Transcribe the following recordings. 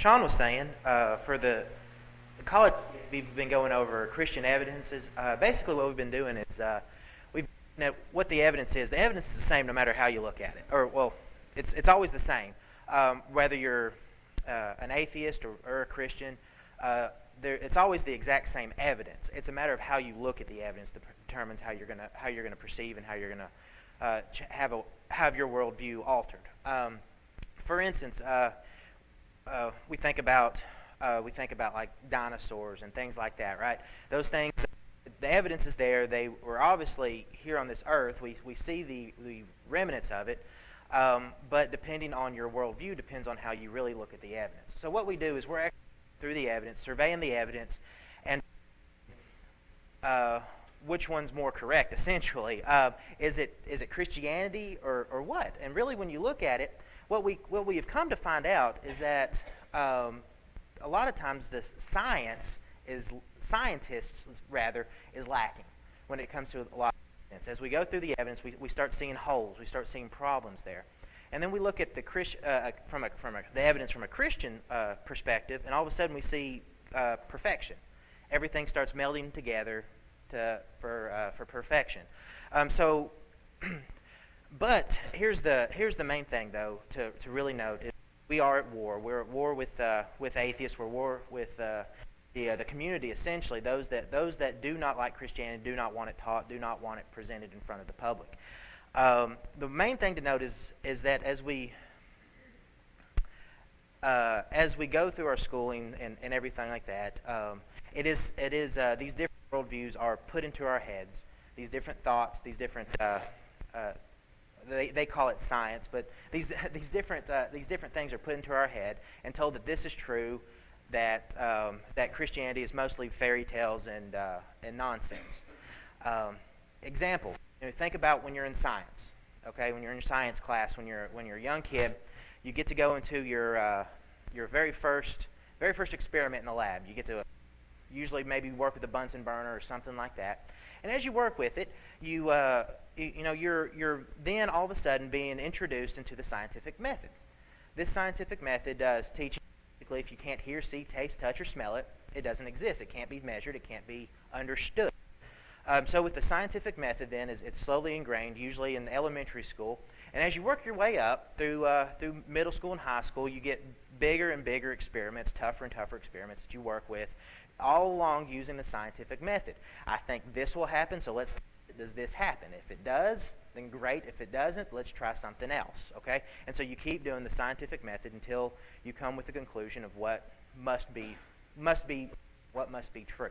Sean was saying, for the college, we've been going over Christian evidences. Basically, what we've been doing is what the evidence is. The evidence is the same no matter how you look at it, or well, it's always the same. Whether you're an atheist or a Christian, it's always the exact same evidence. It's a matter of how you look at the evidence that determines how you're gonna perceive and how you're gonna have your worldview altered. For instance, we think about like dinosaurs and things like that, right? Those things, the evidence is there. They were obviously here on this earth. We see the remnants of it, but depending on your worldview depends on how you really look at the evidence. So what we do is we're actually through the evidence, surveying the evidence, and which one's more correct, essentially. Is it Christianity or what? And really, when you look at it, what we have come to find out is that a lot of times the scientists is lacking when it comes to a lot of evidence. As we go through the evidence, we start seeing holes, we start seeing problems there, and then we look at the evidence from a Christian perspective, and all of a sudden we see perfection. Everything starts melding together for perfection. But here's the main thing, though, to really note is we are at war. We're at war with atheists. We're at war with the community, essentially. Those that do not like Christianity, do not want it taught, do not want it presented in front of the public. The main thing to note is that as we go through our schooling and everything like that, it is these different worldviews are put into our heads. These different thoughts, these different they call it science, but these different things are put into our head and told that this is true, that Christianity is mostly fairy tales and nonsense. Example: think about when you're in science. Okay, when you're in science class, when you're a young kid, you get to go into your very first experiment in the lab. You get to usually maybe work with a Bunsen burner or something like that. And as you work with it, you're then all of a sudden being introduced into the scientific method. This scientific method does teach you basically if you can't hear, see, taste, touch, or smell it, it doesn't exist. It can't be measured. It can't be understood. So with the scientific method, then, it's slowly ingrained, usually in elementary school. And as you work your way up through middle school and high school, you get bigger and bigger experiments, tougher and tougher experiments that you work with, all along using the scientific method. I think this will happen, so does this happen? If it does, then great. If it doesn't, let's try something else, okay? And so you keep doing the scientific method until you come with the conclusion of what must be true.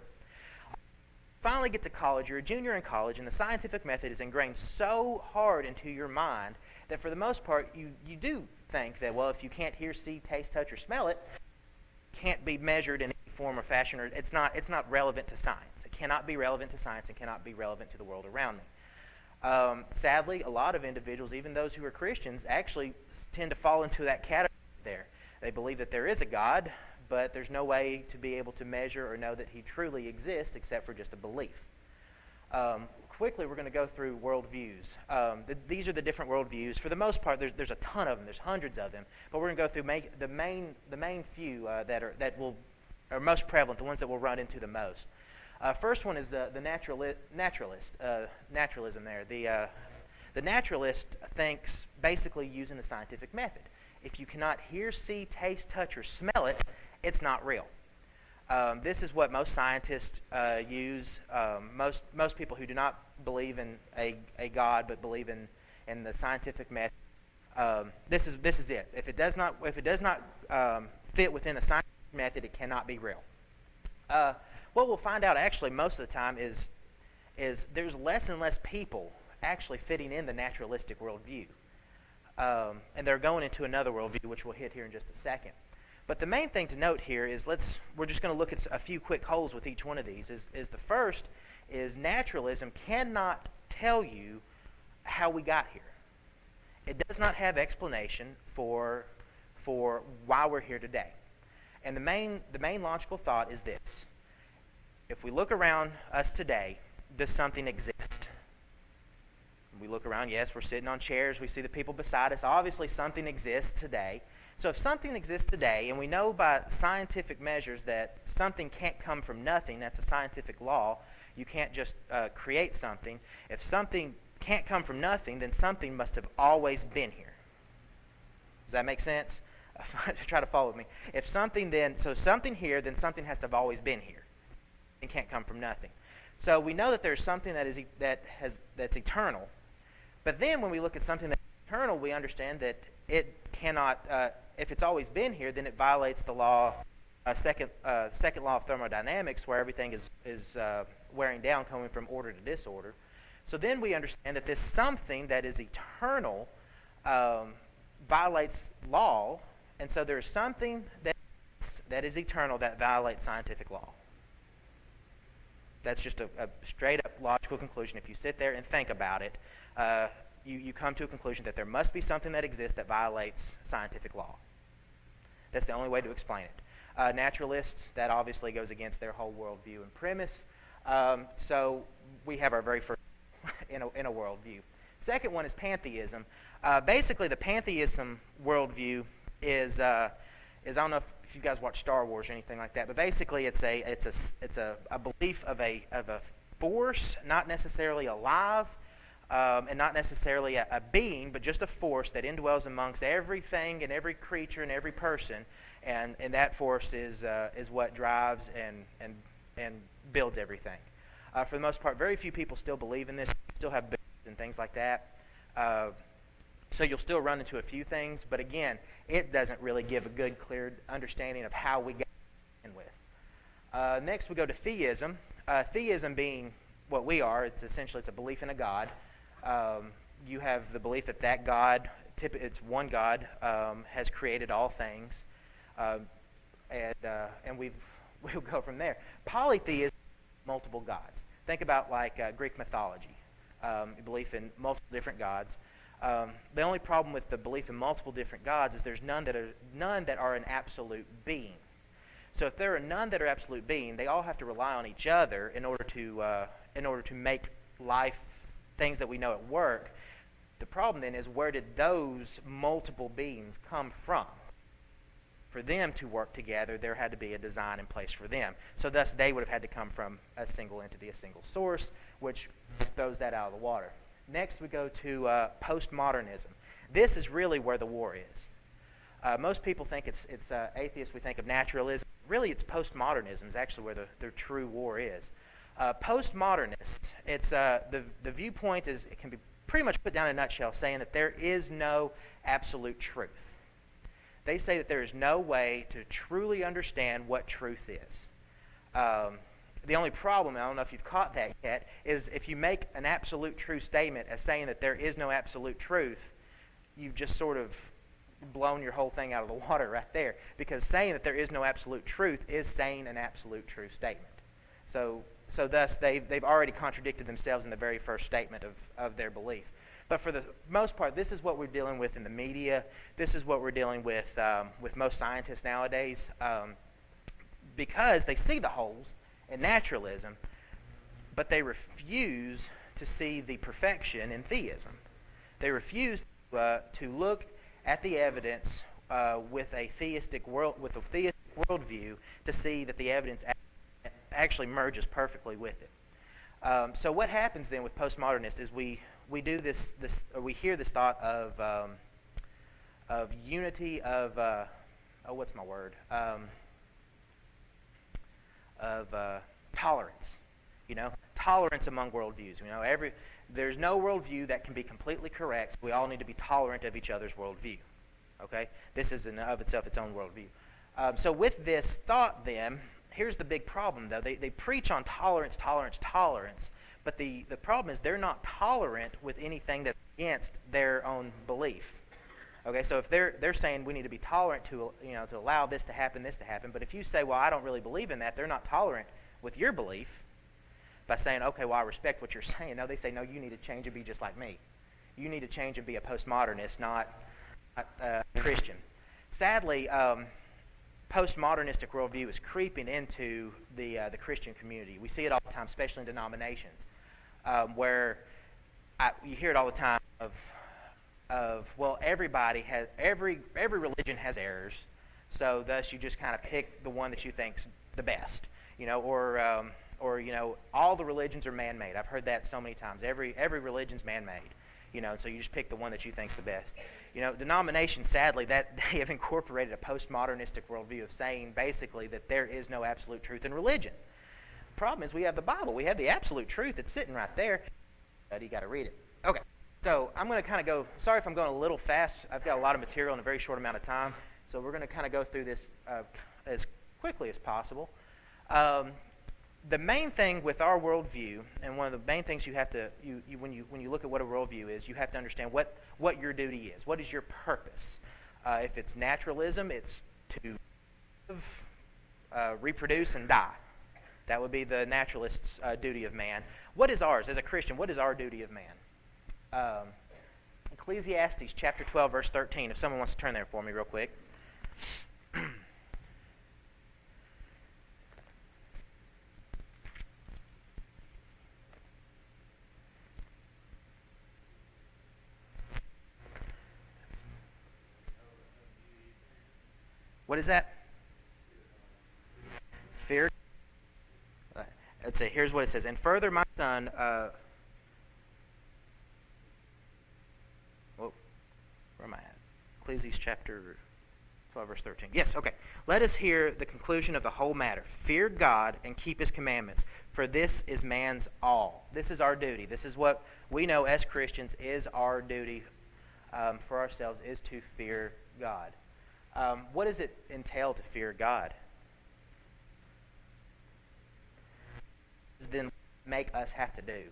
Finally get to college, you're a junior in college, and the scientific method is ingrained so hard into your mind that for the most part, you do think that, well, if you can't hear, see, taste, touch, or smell it, it can't be measured in any form or fashion, or it's not relevant to science. It cannot be relevant to science and cannot be relevant to the world around me. Sadly, a lot of individuals, even those who are Christians, actually tend to fall into that category there. They believe that there is a God, but there's no way to be able to measure or know that he truly exists except for just a belief. Quickly, we're going to go through worldviews. These are the different worldviews. For the most part, there's a ton of them. There's hundreds of them. But we're going to go through the main few that are most prevalent, the ones that we'll run into the most. First one is the naturalism there. The naturalist thinks basically using the scientific method. If you cannot hear, see, taste, touch, or smell it, it's not real. This is what most scientists use. Most people who do not believe in a God but believe in the scientific method. This is it. If it does not fit within the scientific method, it cannot be real. What we'll find out actually most of the time is there's less and less people actually fitting in the naturalistic worldview. And they're going into another worldview, which we'll hit here in just a second. But the main thing to note here is we're just going to look at a few quick holes with each one of these. Is the first is naturalism cannot tell you how we got here. It does not have explanation for why we're here today. And the main logical thought is this: if we look around us today, does something exist? We look around, yes, we're sitting on chairs, we see the people beside us. Obviously something exists today. So if something exists today, and we know by scientific measures that something can't come from nothing, that's a scientific law, you can't just create something. If something can't come from nothing, then something must have always been here. Does that make sense? Try to follow with me. If something then, so something here, then something has to have always been here. It can't come from nothing. So we know that there's something that's eternal. But then when we look at something that's eternal, we understand that it cannot, if it's always been here, then it violates the law, second law of thermodynamics, where everything is wearing down, coming from order to disorder. So then we understand that this something that is eternal violates law, and so there's something that is eternal that violates scientific law. That's just a straight-up logical conclusion. If you sit there and think about it, you come to a conclusion that there must be something that exists that violates scientific law. That's the only way to explain it. Naturalists, that obviously goes against their whole worldview and premise. So we have our very first in a worldview. Second one is pantheism. Basically, the pantheism worldview is I don't know if you guys watch Star Wars or anything like that, but basically it's a belief of a force, not necessarily alive, and not necessarily a being, but just a force that indwells amongst everything and every creature and every person, and that force is what drives and builds everything. For the most part, very few people still believe in this, still have beliefs and things like that. So you'll still run into a few things, but again, it doesn't really give a good, clear understanding of how we got in with. Next, we go to theism. Theism being what we are, it's a belief in a God. You have the belief that God, it's one God, has created all things, and we'll go from there. Polytheism, multiple gods. Think about like Greek mythology, belief in multiple different gods. The only problem with the belief in multiple different gods is there's none that are an absolute being. So if there are none that are absolute being, they all have to rely on each other in order to make life, things that we know at work. The problem then is, where did those multiple beings come from? For them to work together, there had to be a design in place for them. So thus, they would have had to come from a single entity, a single source, which throws that out of the water. Next, we go to postmodernism. This is really where the war is. Most people think it's atheists. We think of naturalism. Really, it's postmodernism is actually where the true war is. Postmodernist, it's the viewpoint is, it can be pretty much put down in a nutshell, saying that there is no absolute truth. They say that there is no way to truly understand what truth is. The only problem, I don't know if you've caught that yet, is if you make an absolute true statement as saying that there is no absolute truth, you've just sort of blown your whole thing out of the water right there. Because saying that there is no absolute truth is saying an absolute true statement. So thus, they've already contradicted themselves in the very first statement of their belief. But for the most part, this is what we're dealing with in the media. This is what we're dealing with most scientists nowadays, because they see the holes in naturalism, but they refuse to see the perfection in theism. They refuse to look at the evidence with a theistic worldview to see that the evidence actually merges perfectly with it. So what happens then with postmodernists is we do this or we hear this thought of unity of what's my word? Of tolerance. Tolerance among worldviews. There's no worldview that can be completely correct. We all need to be tolerant of each other's worldview. Okay? This is in and of itself its own worldview. So with this thought then, here's the big problem though. They preach on tolerance, but the problem is they're not tolerant with anything that's against their own belief. Okay, so if they're saying we need to be tolerant to allow this to happen, but if you say, well, I don't really believe in that, they're not tolerant with your belief by saying, okay, well, I respect what you're saying. No, they say, no, you need to change and be just like me. You need to change and be a postmodernist, not a Christian. Sadly, postmodernistic worldview is creeping into the Christian community. We see it all the time, especially in denominations, where you hear it all the time of of, well, every religion has errors, so thus you just kind of pick the one that you think's the best, or all the religions are man-made. I've heard that so many times. Every religion's man-made, so you just pick the one that you think's the best. Denominations, sadly, that they have incorporated a postmodernistic worldview of saying basically that there is no absolute truth in religion. The problem is we have the Bible. We have the absolute truth. It's sitting right there. But you got to read it. Okay. So I'm going to kind of go, sorry if I'm going a little fast. I've got a lot of material in a very short amount of time. So we're going to kind of go through this as quickly as possible. The main thing with our worldview, and one of the main things you have to, when you look at what a worldview is, you have to understand what your duty is. What is your purpose? If it's naturalism, it's to live, reproduce, and die. That would be the naturalist's duty of man. What is ours? As a Christian, what is our duty of man? Ecclesiastes chapter 12, verse 13. If someone wants to turn there for me real quick. What is that? Fear. Let's see. Here's what it says. And further, my son. Where am I at? Ecclesiastes chapter 12, verse 13. Yes, okay. Let us hear the conclusion of the whole matter. Fear God and keep his commandments, for this is man's all. This is our duty. This is what we know as Christians is our duty for ourselves, is to fear God. What does it entail to fear God? Then make us have to do.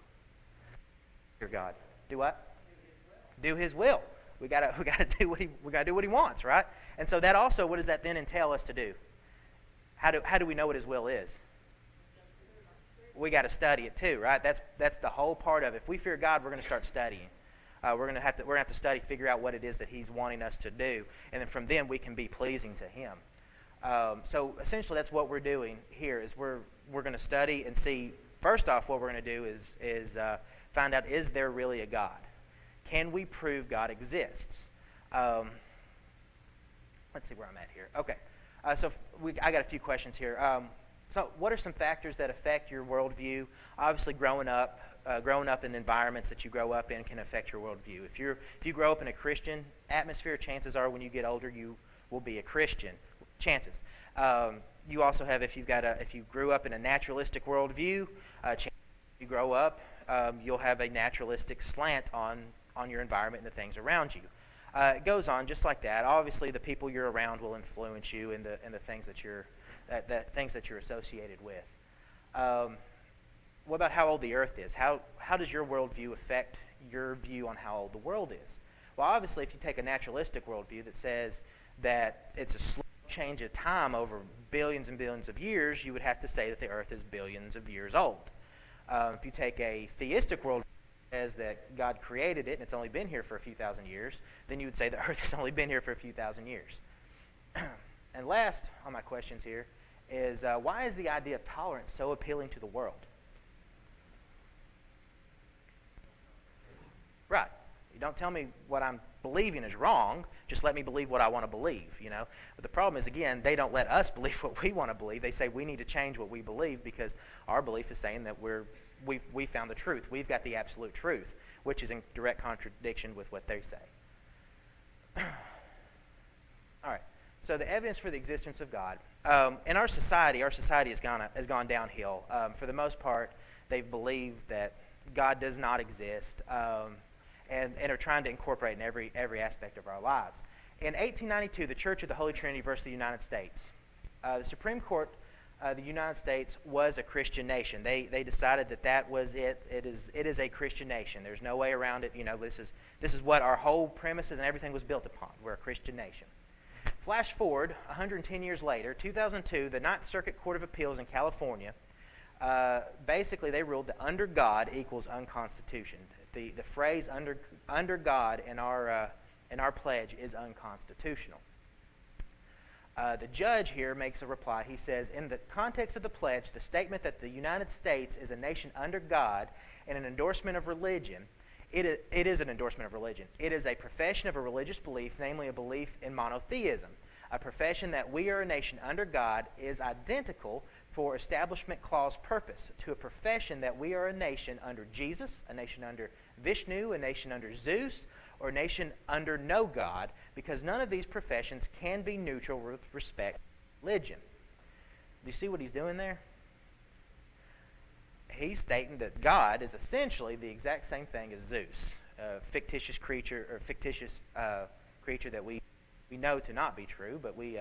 Fear God. Do what? Do his will. We gotta do what he wants, right? And so that also, what does that then entail us to do? How do we know what his will is? We got to study it too, right? That's the whole part of it. If we fear God, we're going to start studying. We're going to have to study, figure out what it is that he's wanting us to do, and then from then we can be pleasing to him. So essentially, that's what we're doing here. Is we're going to study and see. First off, what we're going to do is find out, is there really a God? Can we prove God exists? Let's see where I'm at here. Okay, I got a few questions here. So what are some factors that affect your worldview? Obviously, growing up in environments that you grow up in can affect your worldview. If you grow up in a Christian atmosphere, chances are when you get older you will be a Christian. Chances. You also have, if you grew up in a naturalistic worldview, chances you grow up, you'll have a naturalistic slant on your environment and the things around you. It goes on just like that. Obviously, the people you're around will influence you in the things that you're associated with. What about how old the earth is? How does your worldview affect your view on how old the world is? Well, obviously, if you take a naturalistic worldview that says that it's a slow change of time over billions and billions of years, you would have to say that the earth is billions of years old. If you take a theistic worldview that says that God created it and it's only been here for a few thousand years, then you would say the earth has only been here for a few thousand years. And last on my questions here is, why is the idea of tolerance so appealing to the world? Right. You don't tell me what I'm believing is wrong. Just let me believe what I want to believe, But the problem is, again, they don't let us believe what we want to believe. They say we need to change what we believe because our belief is saying that we found the truth. We've got the absolute truth, which is in direct contradiction with what they say. All right. So the evidence for the existence of God. In our society has gone downhill. For the most part, they've believed that God does not exist. And are trying to incorporate in every aspect of our lives. In 1892, the Church of the Holy Trinity versus the United States. The Supreme Court of the United States was a Christian nation. They decided that was it. It is a Christian nation. There's no way around it. This is what our whole premises and everything was built upon. We're a Christian nation. Flash forward 110 years later, 2002, the Ninth Circuit Court of Appeals in California, basically they ruled that under God equals unconstitutional. The phrase under God in our pledge is unconstitutional. The judge here makes a reply. He says, in the context of the pledge, the statement that the United States is a nation under God and an endorsement of religion it is an endorsement of religion. It is a profession of a religious belief, namely a belief in monotheism. A profession that we are a nation under God is identical for Establishment Clause purpose to a profession that we are a nation under Jesus, a nation under Vishnu, a nation under Zeus, or a nation under no God, because none of these professions can be neutral with respect to religion. Do you see what he's doing there? He's stating that God is essentially the exact same thing as Zeus, a fictitious creature that we know to not be true, but we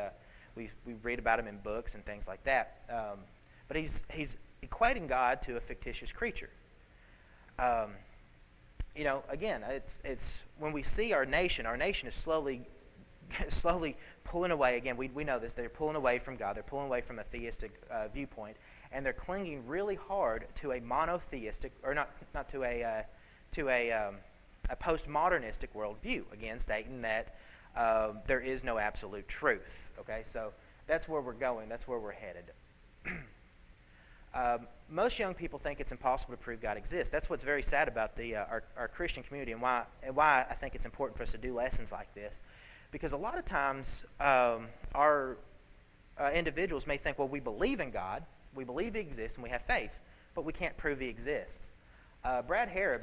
read about him in books and things like that. But he's equating God to a fictitious creature. Again, it's when we see our nation is slowly pulling away. Again, we know this. They're pulling away from God. They're pulling away from a theistic viewpoint, and they're clinging really hard to a monotheistic, or not to a postmodernistic worldview. Again, stating that there is no absolute truth. Okay, so that's where we're going. That's where we're headed. Most young people think it's impossible to prove God exists. That's what's very sad about our Christian community, and why I think it's important for us to do lessons like this. Because a lot of times our individuals may think, well, we believe in God, we believe He exists, and we have faith, but we can't prove He exists. Brad Harrod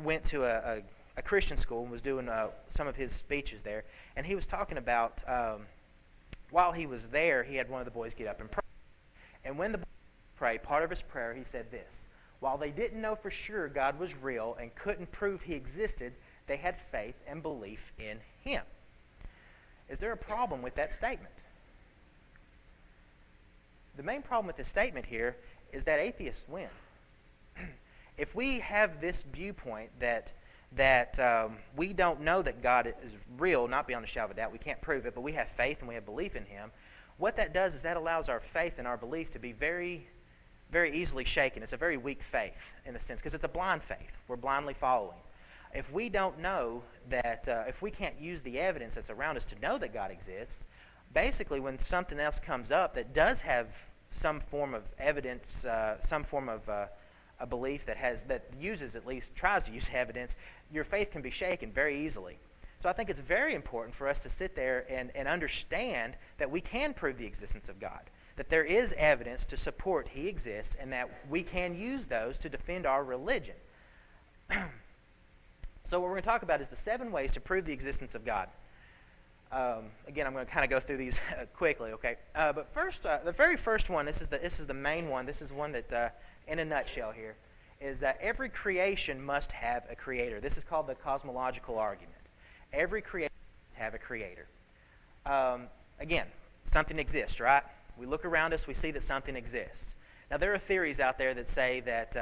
went to a Christian school and was doing some of his speeches there, and he was talking about while he was there, he had one of the boys get up and pray. And when the boy prayed, part of his prayer, he said this: while they didn't know for sure God was real and couldn't prove He existed, they had faith and belief in Him. Is there a problem with that statement? The main problem with this statement here is that atheists win. If we have this viewpoint that we don't know that God is real, not beyond a shadow of a doubt, we can't prove it, but we have faith and we have belief in Him, what that does is that allows our faith and our belief to be very, very easily shaken. It's a very weak faith in a sense, because it's a blind faith. We're blindly following. If we don't know that, if we can't use the evidence that's around us to know that God exists, basically when something else comes up that does have some form of evidence, some form of a belief that uses, at least tries to use evidence, your faith can be shaken very easily. So I think it's very important for us to sit there and understand that we can prove the existence of God, that there is evidence to support He exists, and that we can use those to defend our religion. So what we're going to talk about is the 7 ways to prove the existence of God. Again, I'm going to kind of go through these quickly, okay? But first, the very first one, this is the main one. This is one that, in a nutshell here, is that every creation must have a creator. This is called the cosmological argument. Every creation must have a creator. Again, something exists, right? We look around us, we see that something exists. Now, there are theories out there that say that,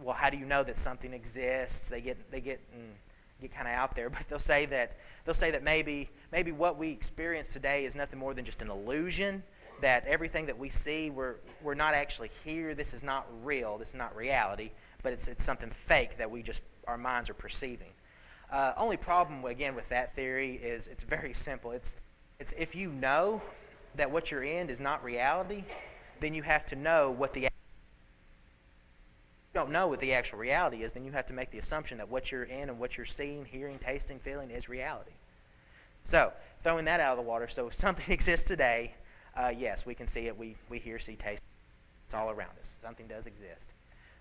well, how do you know that something exists? They get kind of out there, but they'll say that maybe what we experience today is nothing more than just an illusion. That everything that we see, we're not actually here. This is not real. This is not reality, but it's something fake that our minds are perceiving. Only problem again with that theory is it's very simple. It's if you know that what you're in is not reality, then you have to know what the don't know what the actual reality is, then you have to make the assumption that what you're in and what you're seeing, hearing, tasting, feeling is reality. So, throwing that out of the water, so if something exists today, yes, we can see it, we hear, see, taste. It's all around us. Something does exist.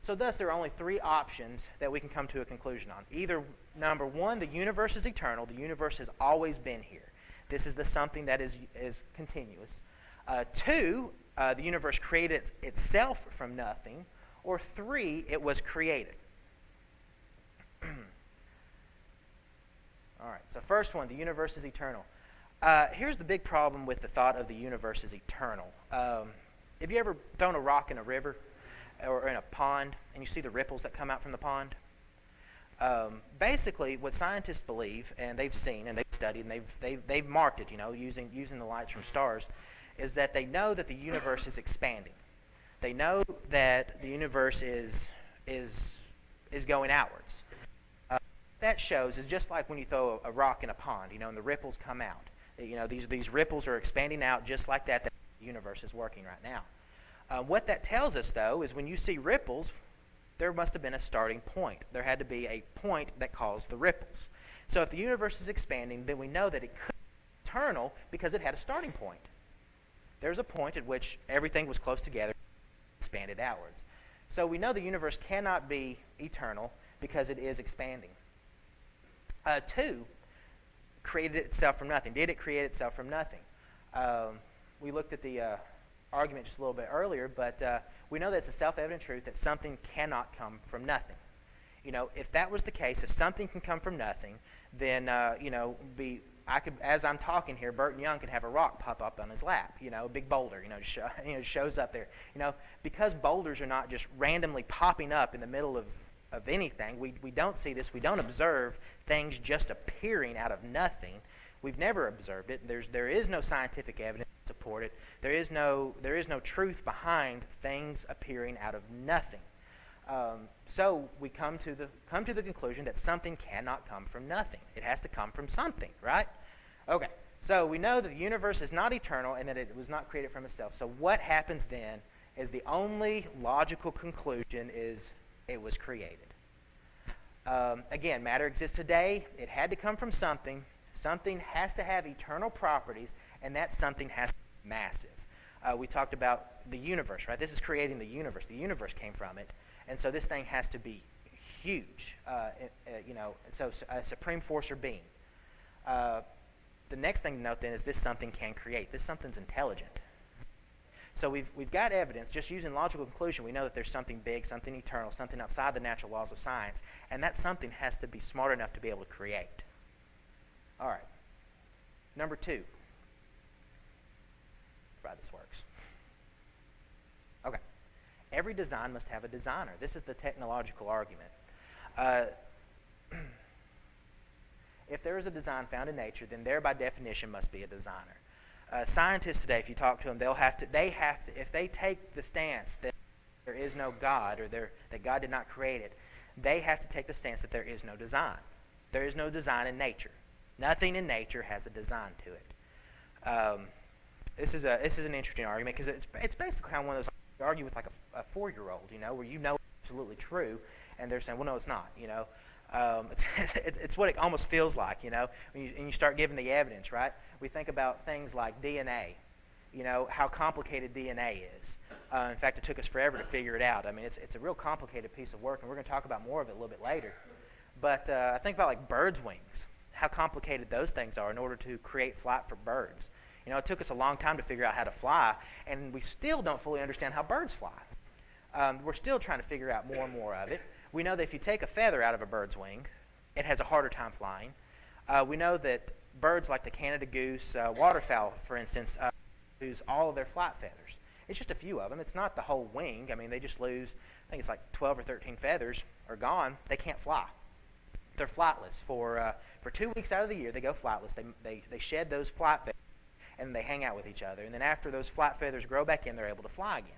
So thus, there are only 3 options that we can come to a conclusion on. Either, number 1, the universe is eternal. The universe has always been here. This is the something that is continuous. 2, the universe created itself from nothing. Or 3, it was created. All right, so first one, the universe is eternal. Here's the big problem with the thought of the universe is eternal. Have you ever thrown a rock in a river or in a pond and you see the ripples that come out from the pond? Basically, what scientists believe, and they've seen and they've studied and they've marked it, using the lights from stars, is that they know that the universe is expanding. They know that the universe is going outwards. That shows is just like when you throw a rock in a pond, and the ripples come out. These ripples are expanding out just like that. The universe is working right now. What that tells us, though, is when you see ripples, there must have been a starting point. There had to be a point that caused the ripples. So if the universe is expanding, then we know that it could be eternal because it had a starting point. There's a point at which everything was close together, expanded outwards. So we know the universe cannot be eternal because it is expanding. 2, created itself from nothing. Did it create itself from nothing? We looked at the argument just a little bit earlier, but we know that it's a self-evident truth that something cannot come from nothing. If that was the case, if something can come from nothing, then I could, as I'm talking here, Burton Young could have a rock pop up on his lap, a big boulder, just shows up there. Because boulders are not just randomly popping up in the middle of anything, we don't see this. We don't observe things just appearing out of nothing. We've never observed it. There is no scientific evidence to support it. There is no truth behind things appearing out of nothing. So we come to the conclusion that something cannot come from nothing. It has to come from something, right? Okay. So we know that the universe is not eternal and that it was not created from itself. So what happens then is the only logical conclusion is it was created. Again, matter exists today. It had to come from something. Something has to have eternal properties, and that something has to be massive. We talked about the universe, right? This is creating the universe. The universe came from it. And so this thing has to be huge, so a supreme force or being. The next thing to note then is this something can create. This something's intelligent. So we've got evidence, just using logical conclusion, we know that there's something big, something eternal, something outside the natural laws of science, and that something has to be smart enough to be able to create. All right. Number 2. Try this works. Okay. Every design must have a designer. This is the technological argument. If there is a design found in nature, then there by definition must be a designer. Scientists today, if you talk to them, if they take the stance that there is no God or that God did not create it, they have to take the stance that there is no design. There is no design in nature. Nothing in nature has a design to it. This is an interesting argument because it's basically kind of one of those. You argue with like a 4-year-old, where it's absolutely true, and they're saying, well, no, it's not, It's what it almost feels like, when you start giving the evidence, right? We think about things like DNA, how complicated DNA is. In fact, it took us forever to figure it out. I mean, it's a real complicated piece of work, and we're going to talk about more of it a little bit later. But I think about like birds' wings, how complicated those things are in order to create flight for birds. It took us a long time to figure out how to fly, and we still don't fully understand how birds fly. We're still trying to figure out more and more of it. We know that if you take a feather out of a bird's wing, it has a harder time flying. We know that birds like the Canada goose, waterfowl, for instance, lose all of their flight feathers. It's just a few of them. It's not the whole wing. I mean, they just lose, I think it's like 12 or 13 feathers are gone. They can't fly. They're flightless. For 2 weeks out of the year, they go flightless. They shed those flight feathers, and they hang out with each other. And then after those flight feathers grow back in, they're able to fly again.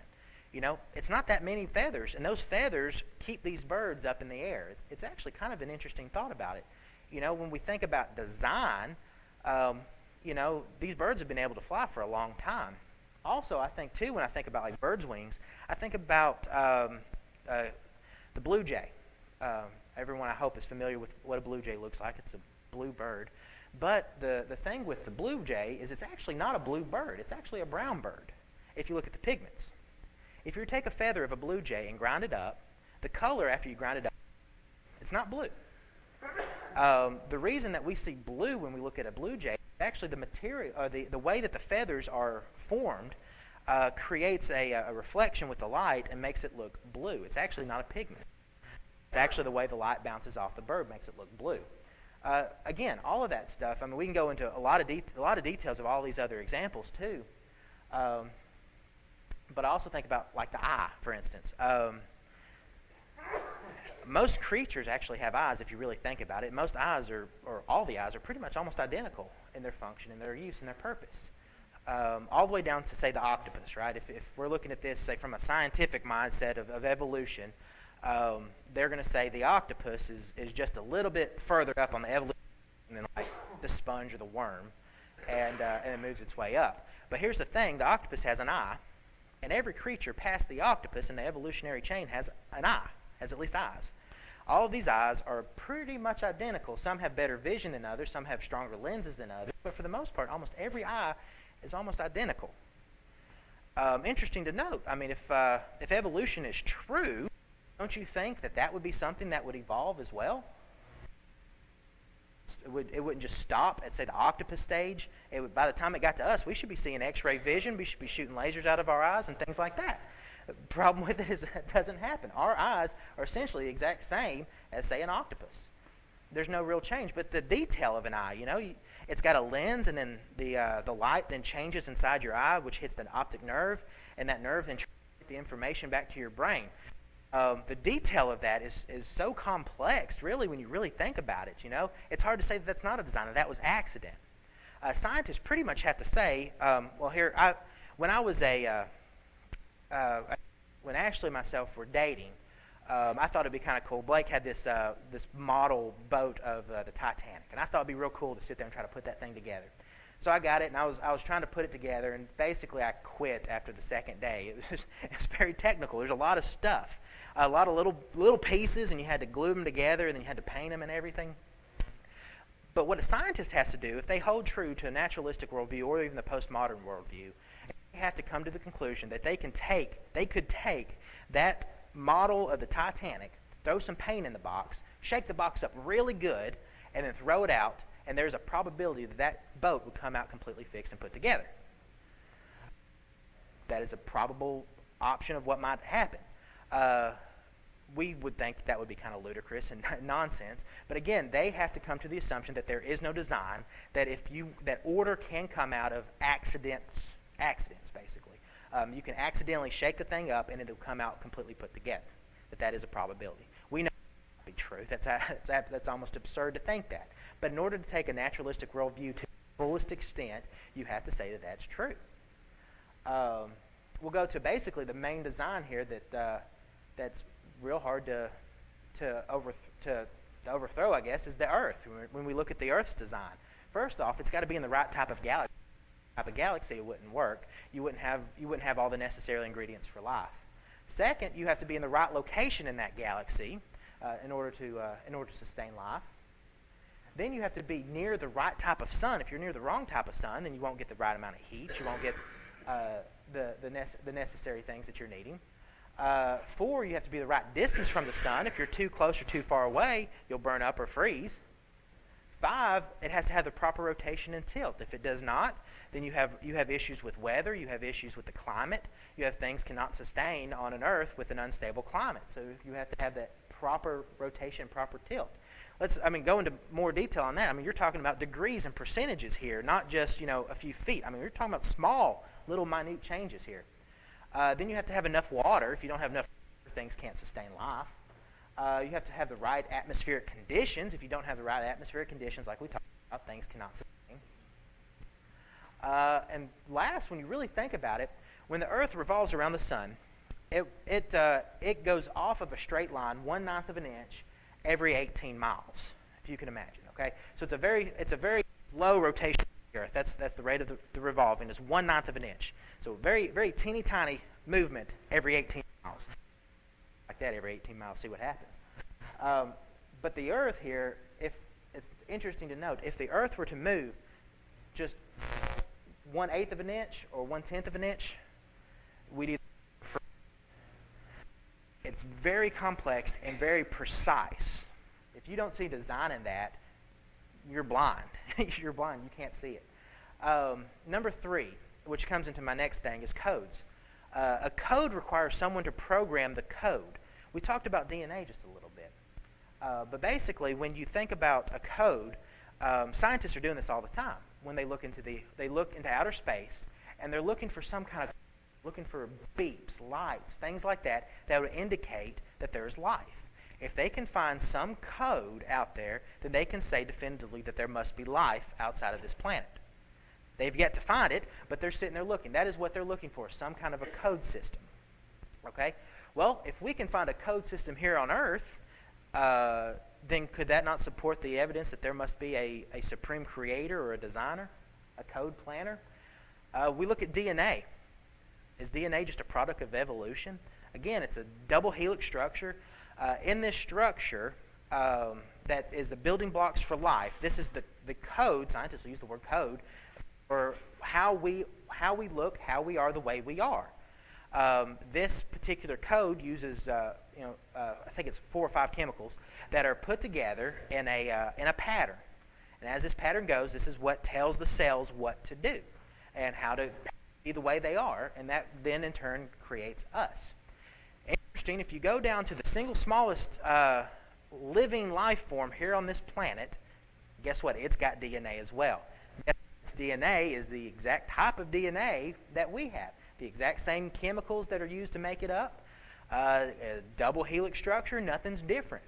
It's not that many feathers, and those feathers keep these birds up in the air. It's actually kind of an interesting thought about it. When we think about design, these birds have been able to fly for a long time. Also, I think, too, when I think about like birds' wings, I think about the blue jay. Everyone, I hope, is familiar with what a blue jay looks like. It's a blue bird. But the thing with the blue jay is it's actually not a blue bird. It's actually a brown bird, if you look at the pigments. If you take a feather of a blue jay and grind it up, the color after you grind it up, it's not blue. The reason that we see blue when we look at a blue jay, actually the material, or the way that the feathers are formed, creates a reflection with the light and makes it look blue. It's actually not a pigment. It's actually the way the light bounces off the bird makes it look blue. Again, all of that stuff, I mean, we can go into a lot of details of all these other examples too. But I also think about like the eye, for instance. Most creatures actually have eyes if you really think about it. Most eyes or all the eyes are pretty much almost identical in their function and their use and their purpose. All the way down to, say, the octopus, right? If we're looking at this, say, from a scientific mindset of evolution, they're going to say the octopus is just a little bit further up on the evolution than like the sponge or the worm, and it moves its way up. But here's the thing, the octopus has an eye, and every creature past the octopus in the evolutionary chain has an eye. has at least eyes. All of these eyes are pretty much identical. Some have better vision than others. Some have stronger lenses than others. But for the most part, almost every eye is almost identical. Interesting to note, I mean, if evolution is true, don't you think that that would be something that would evolve as well? It wouldn't just stop at, say, the octopus stage. By the time it got to us, we should be seeing X-ray vision. We should be shooting lasers out of our eyes and things like that. The problem with it is that it doesn't happen. Our eyes are essentially the exact same as, say, an octopus. There's no real change. But the detail of an eye, it's got a lens, and then the light then changes inside your eye, which hits the optic nerve, and that nerve then transmits the information back to your brain. The detail of that is so complex, really, when you really think about it. It's hard to say that that's not a design, that was accident. Scientists pretty much have to say, when Ashley and myself were dating, I thought it'd be kind of cool. Blake had this model boat of the Titanic, and I thought it'd be real cool to sit there and try to put that thing together. So I got it, and I was trying to put it together, and basically I quit after the second day. It was very technical. There's a lot of stuff, a lot of little pieces, and you had to glue them together, and then you had to paint them and everything. But what a scientist has to do, if they hold true to a naturalistic worldview or even the postmodern worldview, they have to come to the conclusion that they could take that model of the Titanic, throw some paint in the box, shake the box up really good, and then throw it out, and there's a probability that that boat would come out completely fixed and put together. That is a probable option of what might happen. We would think that would be kind of ludicrous and nonsense, but again, they have to come to the assumption that there is no design, that that order can come out of accidents basically. You can accidentally shake the thing up and it'll come out completely put together. That is a probability. We know that to be true. That's almost absurd to think that. But in order to take a naturalistic worldview to the fullest extent, you have to say that that's true. We'll go to basically the main design here that's real hard to overthrow, I guess, is the Earth. When we look at the Earth's design, first off, it's got to be in the right type of galaxy. Type of galaxy, it wouldn't work. You wouldn't have all the necessary ingredients for life. Second, you have to be in the right location in that galaxy in order to sustain life. Then you have to be near the right type of sun. If you're near the wrong type of sun, then you won't get the right amount of heat. You won't get the necessary things that you're needing. 4, you have to be the right distance from the sun. If you're too close or too far away, you'll burn up or freeze. 5, it has to have the proper rotation and tilt. If it does not, then you have issues with weather. You have issues with the climate. You have things cannot sustain on an Earth with an unstable climate. So you have to have that proper rotation, proper tilt. Go into more detail on that. You're talking about degrees and percentages here, not just a few feet. You're talking about small, little, minute changes here. Then you have to have enough water. If you don't have enough water, things can't sustain life. You have to have the right atmospheric conditions. If you don't have the right atmospheric conditions, like we talked about, things cannot sustain. And last, when you really think about it, when the Earth revolves around the sun, it goes off of a straight line 1/9 of an inch every 18 miles, if you can imagine. Okay, so it's a very low rotation of the Earth. That's the rate of the revolving is 1/9 of an inch. So very, very teeny tiny movement every 18 miles. Like that every 18 miles, see what happens. But the Earth here, if it's interesting to note, if the Earth were to move just 1/8 of an inch or 1/10 of an inch, we'd either. It's very complex and very precise. If you don't see design in that, you're blind. You're blind. You can't see it. Number 3, which comes into my next thing, is codes. A code requires someone to program the code. We talked about DNA just a little bit. But basically, when you think about a code, scientists are doing this all the time. When they look into outer space, and they're looking for looking for beeps, lights, things like that would indicate that there's life. If they can find some code out there, then they can say definitively that there must be life outside of this planet. They've yet to find it, but they're sitting there looking. That is what they're looking for, some kind of a code system. Okay? Well, if we can find a code system here on Earth, then could that not support the evidence that there must be a supreme creator or a designer, a code planner? We look at DNA. Is DNA just a product of evolution? Again, it's a double helix structure. In this structure, that is the building blocks for life. This is the code. Scientists will use the word code for how we look, how we are the way we are. This particular code uses, I think it's 4 or 5 chemicals that are put together in a pattern. And as this pattern goes, this is what tells the cells what to do and how to be the way they are, and that then in turn creates us. Interesting, if you go down to the single smallest living life form here on this planet, guess what? It's got DNA as well. Its DNA is the exact type of DNA that we have. The exact same chemicals that are used to make it up. A double helix structure, nothing's different.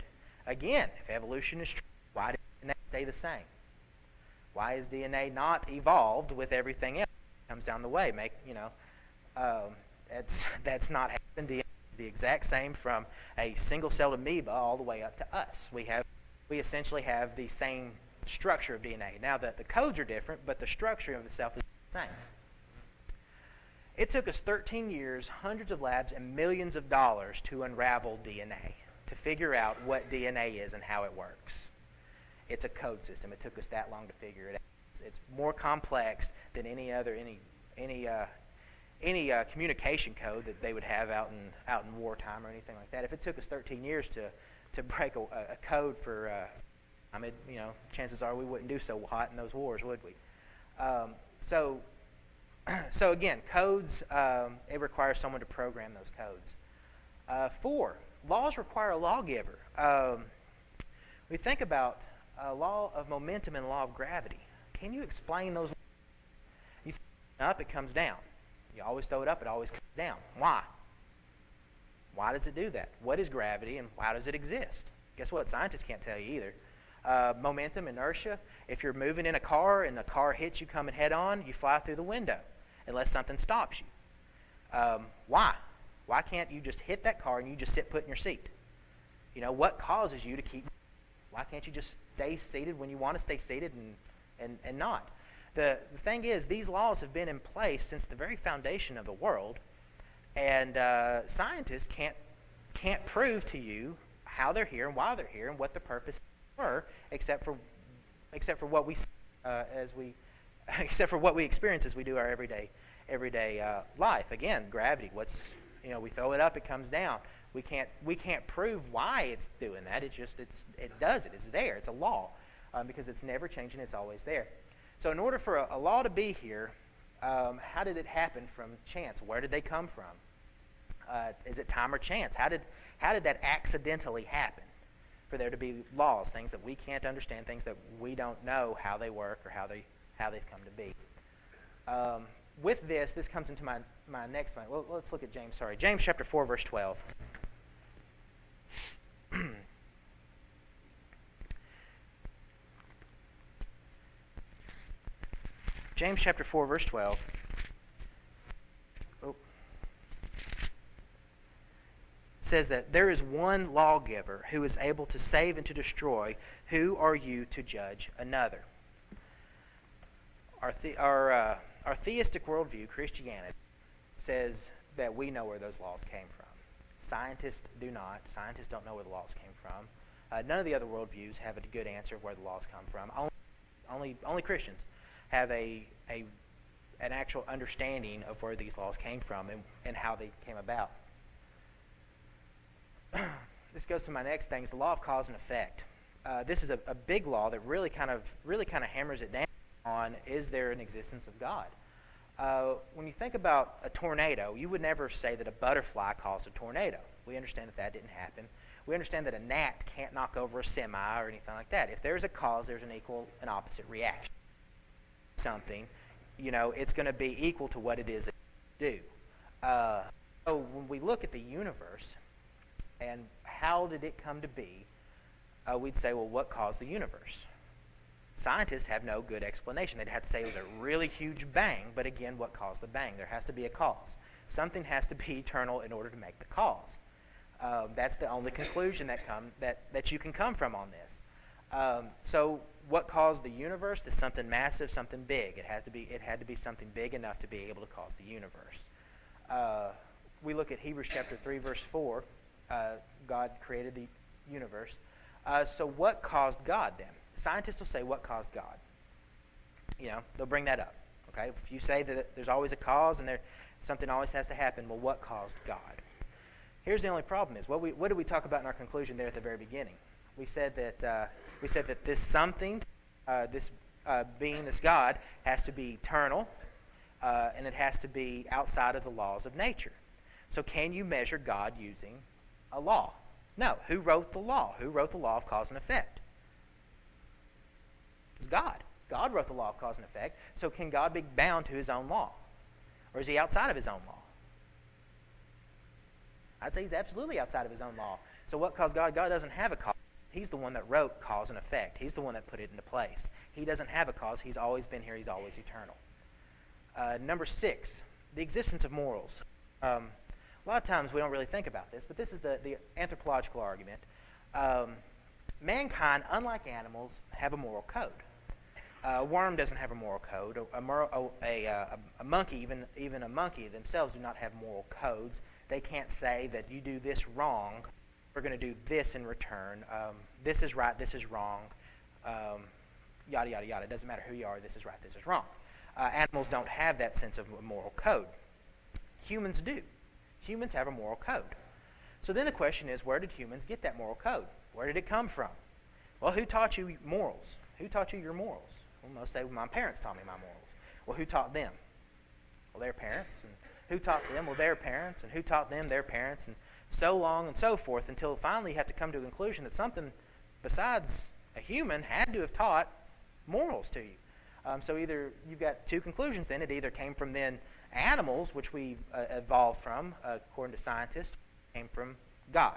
Again, if evolution is true, why does DNA stay the same? Why is DNA not evolved with everything else that comes down the way? That's not happened. DNA is the exact same from a single-celled amoeba all the way up to us. We essentially have the same structure of DNA. Now, the codes are different, but the structure of itself is the same. It took us 13 years, hundreds of labs, and millions of dollars to unravel DNA, to figure out what DNA is and how it works. It's a code system. It took us that long to figure it out. It's more complex than any communication code that they would have out in wartime or anything like that. If it took us 13 years to break a code for, chances are we wouldn't do so hot in those wars, would we? So again, codes, it requires someone to program those codes. 4, laws require a lawgiver. We think about a law of momentum and law of gravity. Can you explain those? You throw it up, it comes down. You always throw it up, it always comes down. Why? Why does it do that? What is gravity and how does it exist? Guess what? Scientists can't tell you either. Momentum, inertia. If you're moving in a car and the car hits you coming head on, you fly through the window unless something stops you. Why? Why can't you just hit that car and you just sit put in your seat? What causes you to keep? Why can't you just stay seated when you want to stay seated and not? The thing is, these laws have been in place since the very foundation of the world, and scientists can't prove to you how they're here and why they're here and what the purpose were, except for what we except for what we experience as we do our everyday life. Again, gravity. We throw it up, it comes down. We can't prove why it's doing that. It does it. It's there. It's a law because it's never changing. It's always there. So in order for a law to be here, how did it happen from chance? Where did they come from? Is it time or chance? How did that accidentally happen? For there to be laws, things that we can't understand, things that we don't know how they work or how they've come to be. With this comes into my next point. Well, let's look at James. James chapter 4, verse 12. James chapter 4, verse 12. Says that there is one lawgiver who is able to save and to destroy. Who are you to judge another? Our theistic worldview, Christianity, says that we know where those laws came from. Scientists do not. Scientists don't know where the laws came from. None of the other worldviews have a good answer of where the laws come from. Only Christians have an actual understanding of where these laws came from and how they came about. This goes to my next thing, is the law of cause and effect. This is a big law that really kind of hammers it down on, is there an existence of God? When you think about a tornado, you would never say that a butterfly caused a tornado. We understand that didn't happen. We understand that a gnat can't knock over a semi or anything like that. If there's a cause, there's an equal and opposite reaction. Something, it's going to be equal to what it is that you do. So when we look at the universe and how did it come to be, we'd say, well, what caused the universe? Scientists have no good explanation. They'd have to say it was a really huge bang, but again, what caused the bang? There has to be a cause. Something has to be eternal in order to make the cause. That's the only conclusion that you can come from on this. So what caused the universe is something massive, something big. It had to be something big enough to be able to cause the universe. We look at Hebrews chapter 3, verse 4. God created the universe. So what caused God then? Scientists will say, what caused God? They'll bring that up. Okay, if you say that there's always a cause and something always has to happen, well, what caused God? Here's the only problem: is what did we talk about in our conclusion there at the very beginning? We said that this something, this being, this God, has to be eternal, and it has to be outside of the laws of nature. So, can you measure God using a law? No. Who wrote the law? Who wrote the law of cause and effect? It's God. God wrote the law of cause and effect. So can God be bound to his own law? Or is he outside of his own law? I'd say he's absolutely outside of his own law. So what caused God? God doesn't have a cause. He's the one that wrote cause and effect. He's the one that put it into place. He doesn't have a cause. He's always been here. He's always eternal. Number 6, the existence of morals. A lot of times we don't really think about this, but this is the anthropological argument. Mankind, unlike animals, have a moral code. A worm doesn't have a moral code. A monkey, even a monkey themselves, do not have moral codes. They can't say that you do this wrong, we're going to do this in return. This is right, this is wrong. Yada, yada, yada. It doesn't matter who you are, this is right, this is wrong. Animals don't have that sense of a moral code. Humans do. Humans have a moral code. So then the question is, where did humans get that moral code? Where did it come from? Well, who taught you morals? Who taught you your morals? Well, most say, well, my parents taught me my morals. Well, who taught them? Well, their parents. And who taught them? Well, their parents. And who taught them? Their parents. And so on and so forth, until finally you have to come to a conclusion that something besides a human had to have taught morals to you. So either you've got two conclusions then. It either came from then animals, which we evolved from, according to scientists, came from God.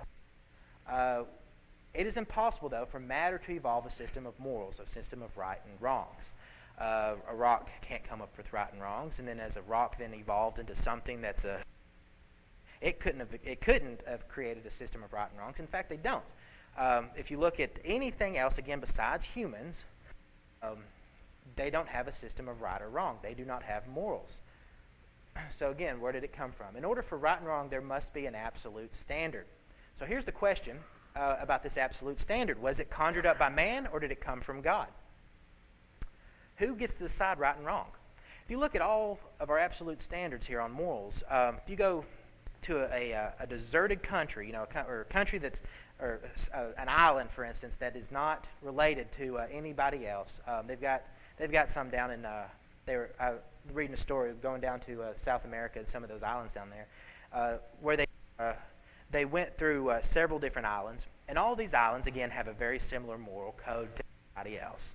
It is impossible, though, for matter to evolve a system of morals, a system of right and wrongs. A rock can't come up with right and wrongs, and then as a rock then evolved into something that's it couldn't have created a system of right and wrongs. In fact, they don't. If you look at anything else, again, besides humans, they don't have a system of right or wrong. They do not have morals. So again, where did it come from? In order for right and wrong, there must be an absolute standard. So here's the question about this absolute standard. Was it conjured up by man, or did it come from God? Who gets to decide right and wrong? If you look at all of our absolute standards here on morals, if you go to a deserted country, or a country that's, or an island, for instance, that is not related to anybody else. They've got some down in. They were reading a story going down to South America and some of those islands down there, where they went through several different islands, and all these islands again have a very similar moral code to everybody else.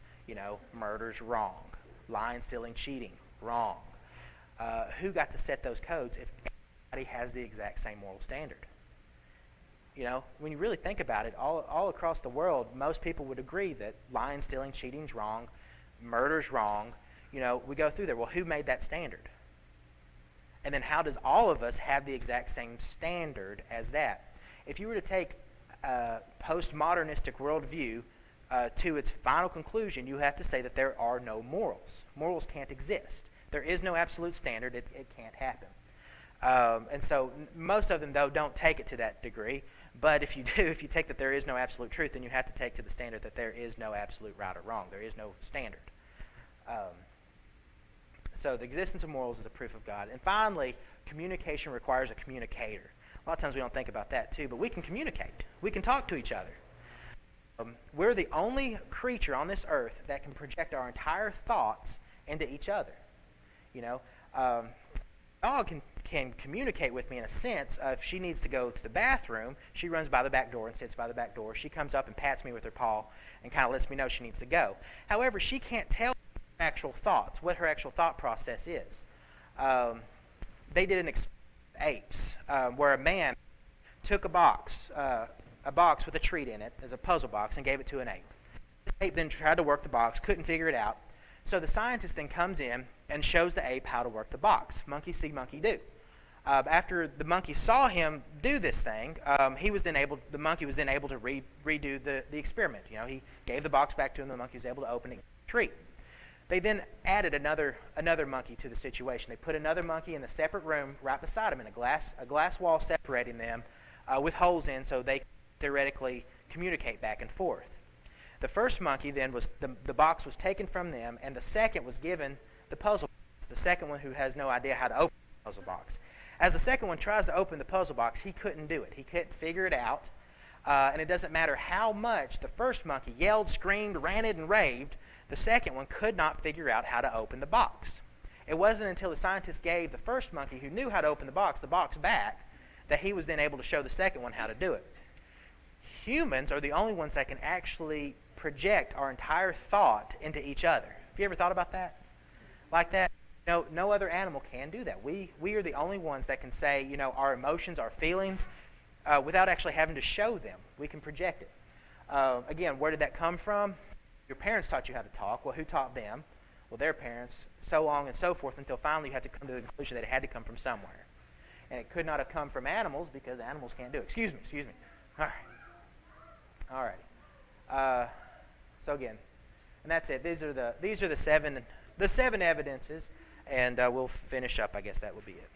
Murder's wrong, lying, stealing, cheating, wrong. Who got to set those codes if everybody has the exact same moral standard? When you really think about it, all across the world, most people would agree that lying, stealing, cheating's wrong, murder's wrong. We go through there. Well, who made that standard? And then how does all of us have the exact same standard as that? If you were to take a postmodernistic worldview to its final conclusion, you have to say that there are no morals. Morals can't exist. There is no absolute standard. It can't happen. And so most of them, though, don't take it to that degree. But if you do, if you take that there is no absolute truth, then you have to take to the standard that there is no absolute right or wrong. There is no standard. So the existence of morals is a proof of God. And finally, communication requires a communicator. A lot of times we don't think about that too, but we can communicate. We can talk to each other. We're the only creature on this earth that can project our entire thoughts into each other. A dog can communicate with me in a sense. If she needs to go to the bathroom, she runs by the back door and sits by the back door. She comes up and pats me with her paw and kind of lets me know she needs to go. However, she can't tell actual thoughts, what her actual thought process is. They did an experiment with apes where a man took a box with a treat in it as a puzzle box and gave it to an ape. The ape then tried to work the box, couldn't figure it out. So the scientist then comes in and shows the ape how to work the box. Monkey see, monkey do. After the monkey saw him do this thing, the monkey was then able to redo the experiment. He gave the box back to him. The monkey was able to open it, treat. They then added another monkey to the situation. They put another monkey in a separate room right beside him, in a glass wall separating them, with holes in so they theoretically communicate back and forth. The first monkey then was, the box was taken from them, and the second was given the puzzle box, the second one who has no idea how to open the puzzle box. As the second one tries to open the puzzle box, he couldn't do it. He couldn't figure it out, and it doesn't matter how much the first monkey yelled, screamed, ranted, and raved, the second one could not figure out how to open the box. It wasn't until the scientists gave the first monkey who knew how to open the box back, that he was then able to show the second one how to do it. Humans are the only ones that can actually project our entire thought into each other. Have you ever thought about that? Like that? No other animal can do that. We are the only ones that can say, our emotions, our feelings, without actually having to show them. We can project it. Again, where did that come from? Your parents taught you how to talk. Well, who taught them? Well, their parents, so on and so forth, until finally you had to come to the conclusion that it had to come from somewhere. And it could not have come from animals because animals can't do it. Excuse me. All right. So again, and that's it. These are the seven evidences, and we'll finish up. I guess that would be it.